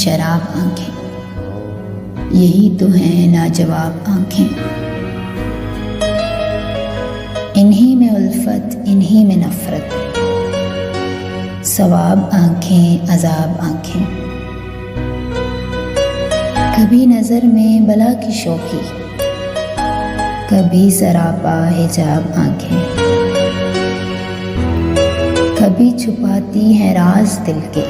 शराब आंखें, यही तो हैं लाजवाब आंखें। इन्हीं में उल्फत, इन्हीं में नफरत, सवाब आंखें, अजाब आंखें। कभी नज़र में बला की शोखी, कभी सरापा हिजाब आंखें। कभी छुपाती हैं राज दिल के,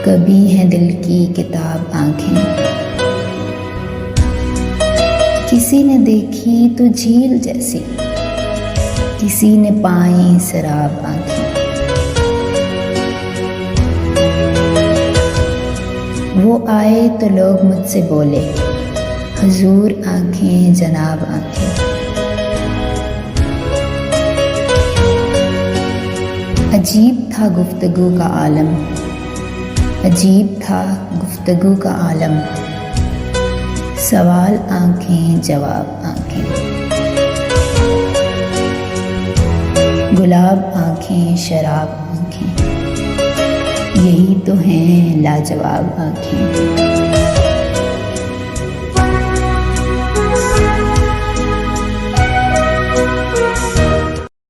कभी है दिल की किताब आंखें। किसी ने देखी तो झील जैसी, किसी ने पाई शराब आंखें। वो आए तो लोग मुझसे बोले, हुजूर आंखें, जनाब आंखें। अजीब था गुफ्तगू का आलम, अजीब था गुफ्तगू का आलम। सवाल आंखें, जवाब आंखें। गुलाब आंखें, शराब आंखें, यही तो हैं लाजवाब आंखें।